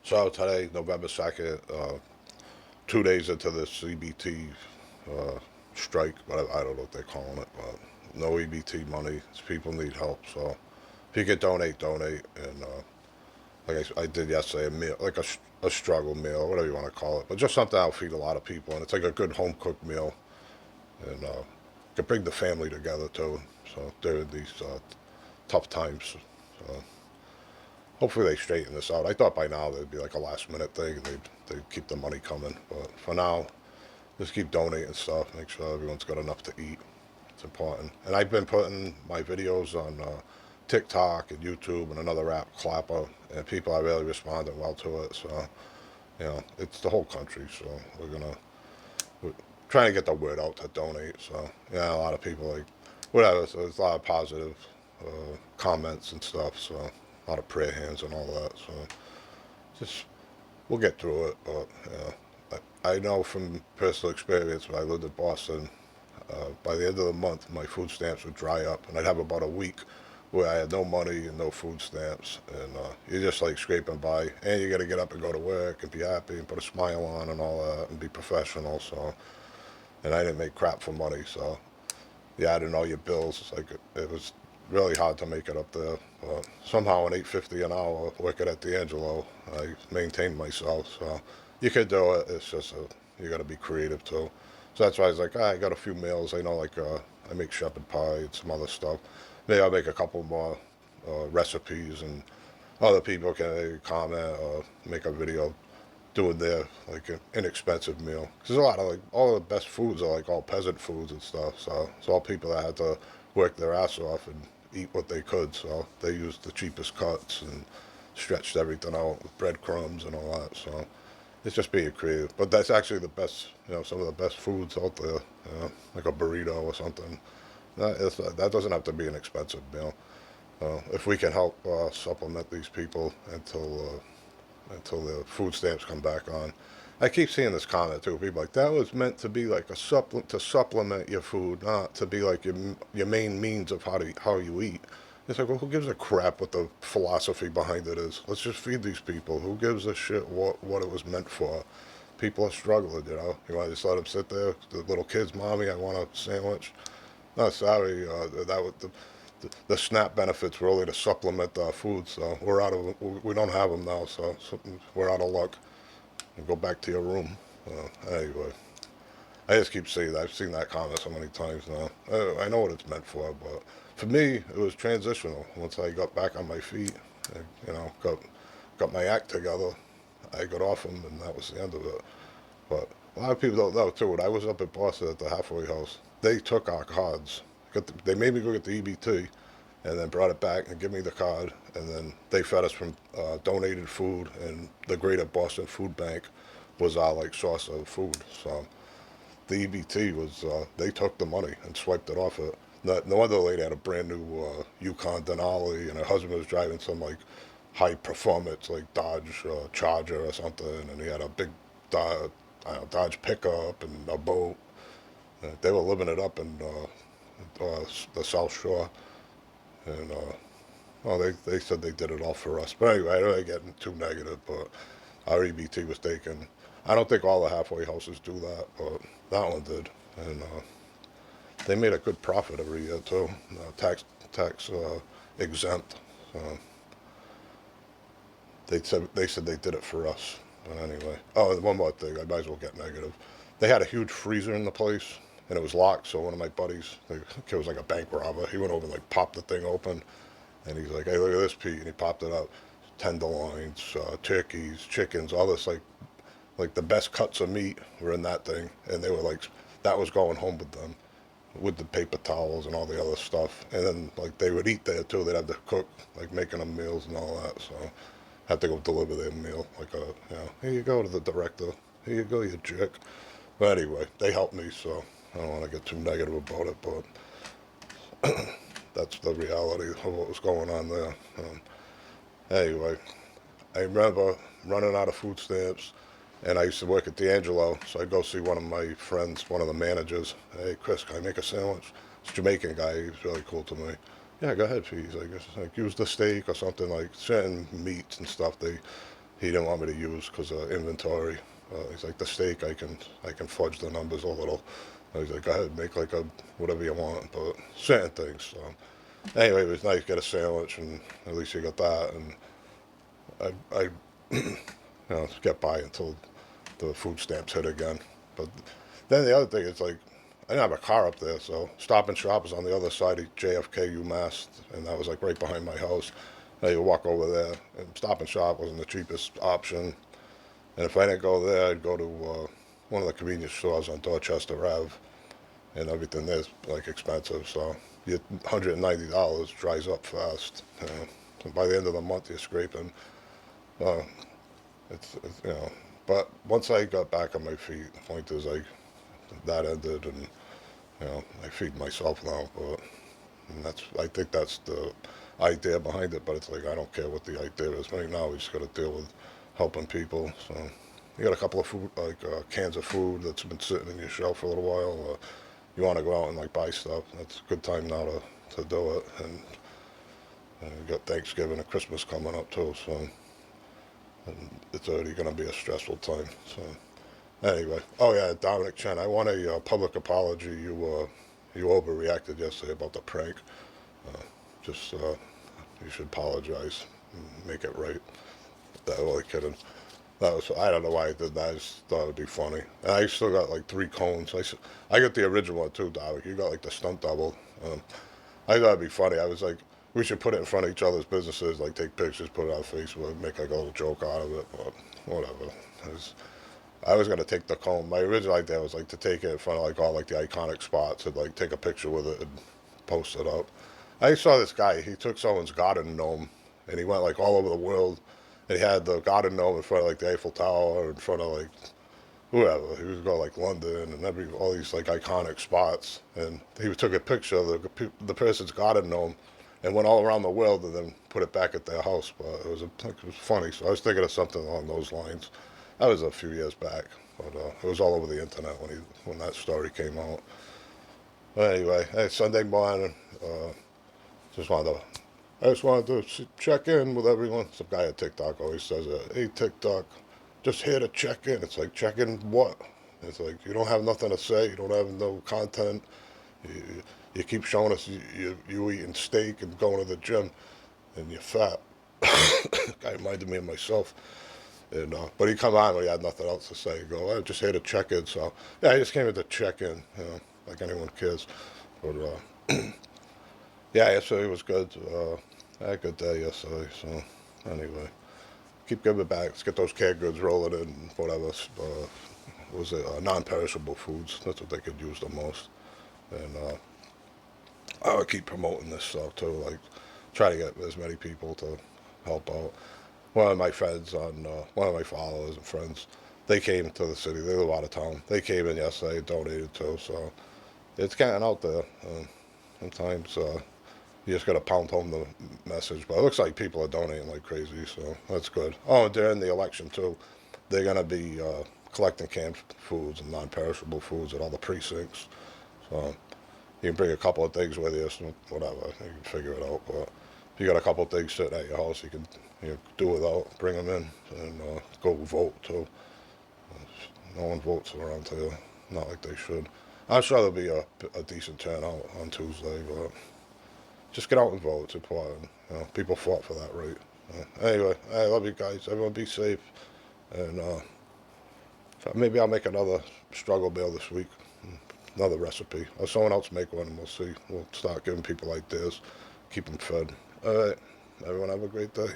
So today, November 2nd, 2 days into this EBT uh, strike, but I don't know what they're calling it, but no EBT money. People need help, so if you could donate, donate. And like I did yesterday, a meal, like a struggle meal, whatever you want to call it, but just something that'll feed a lot of people. And it's like a good home cooked meal, and could bring the family together too. So during these tough times. So hopefully they straighten this out. I thought by now there'd be like a last minute thing and they'd keep the money coming. But for now, just keep donating stuff. Make sure everyone's got enough to eat. It's important. And I've been putting my videos on TikTok and YouTube and another app, Clapper, and people are really responding well to it. So, it's the whole country. So we're trying to get the word out to donate. So, a lot of people like, whatever. So there's a lot of positive comments and stuff. So, a lot of prayer hands and all that. So, just we'll get through it. But I know from personal experience when I lived in Boston, by the end of the month, my food stamps would dry up, and I'd have about a week where I had no money and no food stamps, and you're just like scraping by, and you got to get up and go to work and be happy and put a smile on and all that and be professional. So, and I didn't make crap for money, so you add in all your bills. It's like it was really hard to make it up there. But somehow, at 8.50 an hour, working at D'Angelo, I maintained myself. So you could do it. It's just you got to be creative too. So that's why I was like, I got a few meals. I know, like I make shepherd pie and some other stuff. Maybe I'll make a couple more recipes, and other people can comment or make a video doing their like an inexpensive meal. Because a lot of like all the best foods are like all peasant foods and stuff. So it's all people that had to work their ass off and eat what they could. So they used the cheapest cuts and stretched everything out with breadcrumbs and all that. So it's just being creative. But that's actually the best, some of the best foods out there, like a burrito or something. That doesn't have to be an expensive meal. If we can help supplement these people until the food stamps come back on. I keep seeing this comment too. People like that was meant to be like a supplement to supplement your food, not to be like your main means of how you eat. It's like, well, who gives a crap what the philosophy behind it is? Let's just feed these people. Who gives a shit what it was meant for? People are struggling, you know. You want to just let them sit there? The little kids, mommy, I want a sandwich. No, sorry, that was the SNAP benefits were only to supplement our food, so we don't have them now, so we're out of luck. And go back to your room. Anyway, I just keep saying that. I've seen that comment so many times now. I know what it's meant for, but for me, it was transitional. Once I got back on my feet, I, got my act together, I got off them, and that was the end of it. But a lot of people don't know too. When I was up in Boston at the halfway house, they took our cards. They made me go get the EBT, and then brought it back and give me the card. And then they fed us from donated food, and the Greater Boston Food Bank was our like source of food. So the EBT was they took the money and swiped it off it. No wonder the lady had a brand new Yukon Denali, and her husband was driving some like high performance like Dodge Charger or something, and he had a big Dodge pickup and a boat. They were living it up in the South Shore, and well, they said they did it all for us. But anyway, I don't really getting too negative, but our EBT was taken. I don't think all the halfway houses do that, but that one did, and they made a good profit every year too, tax exempt. So they said they did it for us. But anyway, oh, and one more thing, I might as well get negative. They had a huge freezer in the place, and it was locked. So one of my buddies, the kid was like a bank robber. He went over and like popped the thing open, and he's like, "Hey, look at this, Pete," and he popped it up. Tenderloins, turkeys, chickens, all this like the best cuts of meat were in that thing, and they were like, that was going home with them, with the paper towels and all the other stuff. And then like they would eat there too. They'd have to cook, like making them meals and all that. So had to go deliver their meal, like here you go to the director, here you go, you jerk. But anyway, they helped me, so I don't want to get too negative about it, but that's the reality of what was going on there. Anyway, I remember running out of food stamps, and I used to work at D'Angelo, so I'd go see one of my friends, one of the managers. Hey, Chris, can I make a sandwich? This Jamaican guy, he's really cool to me. Yeah, go ahead, please. I guess like use the steak or something like certain meats and stuff. he didn't want me to use because of inventory. He's like, the steak, I can fudge the numbers a little. He's like, go ahead, make like a whatever you want, but certain things. So anyway, it was nice, get a sandwich, and at least you got that. And I get by until the food stamps hit again. But then the other thing is like, I didn't have a car up there, so Stop and Shop was on the other side of JFK UMass, and that was like right behind my house. Now you walk over there, and Stop and Shop wasn't the cheapest option. And if I didn't go there, I'd go to one of the convenience stores on Dorchester Ave, and everything there's like expensive. So your $190 dries up fast. And by the end of the month, you're scraping. Uh, it's. But once I got back on my feet, the point is like that ended, and I feed myself now. But and I think that's the idea behind it. But it's like I don't care what the idea is. Right now, we just got to deal with helping people. So you got a couple of food, like cans of food that's been sitting in your shelf for a little while. You want to go out and like buy stuff. That's a good time now to do it. And you got Thanksgiving and Christmas coming up too. So and it's already going to be a stressful time. So anyway, oh yeah, Dominic Chen, I want a public apology. You overreacted yesterday about the prank. Uh, just you should apologize, and make it right. That was kidding. That was, I don't know why I did that. I just thought it'd be funny. And I still got like 3 cones. I got the original one too, Dominic. You got like the stunt double. I thought it'd be funny. I was like, we should put it in front of each other's businesses, like take pictures, put it on Facebook, make like a little joke out of it. But whatever. I was gonna take the cone. My original idea was like to take it in front of like all like the iconic spots and like take a picture with it and post it up. I saw this guy. He took someone's garden gnome and he went like all over the world. And he had the garden gnome in front of like the Eiffel Tower, in front of like whoever. He was going like London and all these like iconic spots. And he took a picture of the person's garden gnome and went all around the world and then put it back at their house. But it was funny. So I was thinking of something along those lines. That was a few years back, but it was all over the internet when that story came out. But anyway, hey, Sunday morning, just wanted to I just wanted to check in with everyone. Some guy at TikTok always says, "Hey TikTok, just here to check in." It's like, check in what? It's like you don't have nothing to say. You don't have no content. You, you keep showing us you eating steak and going to the gym, and you're fat. Guy reminded me of myself. And but he come on when he had nothing else to say. He go, "I'm just here to check in." So yeah, I just came in to check in. Like anyone cares. But yeah, yesterday was good. I had a good day yesterday. So anyway, keep giving back. Let's get those canned goods rolling in. Whatever. Was it non-perishable foods? That's what they could use the most. And I'll keep promoting this stuff too. Like try to get as many people to help out. One of my friends one of my followers and friends, they came to the city. They live out of town. They came in yesterday, donated too. So it's getting out there. Sometimes you just got to pound home the message. But it looks like people are donating like crazy, so that's good. Oh, and during the election too, they're gonna be collecting canned foods and non-perishable foods at all the precincts. So you can bring a couple of things with you, so whatever. You can figure it out. But if you got a couple of things sitting at your house, you can do without, bring them in, and go vote too. No one votes around here, not like they should. I'm sure there'll be a decent turnout on Tuesday, but just get out and vote. It's important. People fought for that right. Anyway, I love you guys. Everyone be safe, and maybe I'll make another struggle meal this week. Another recipe. Or someone else make one and we'll see. We'll start giving people ideas. Keep them fed. All right. Everyone have a great day.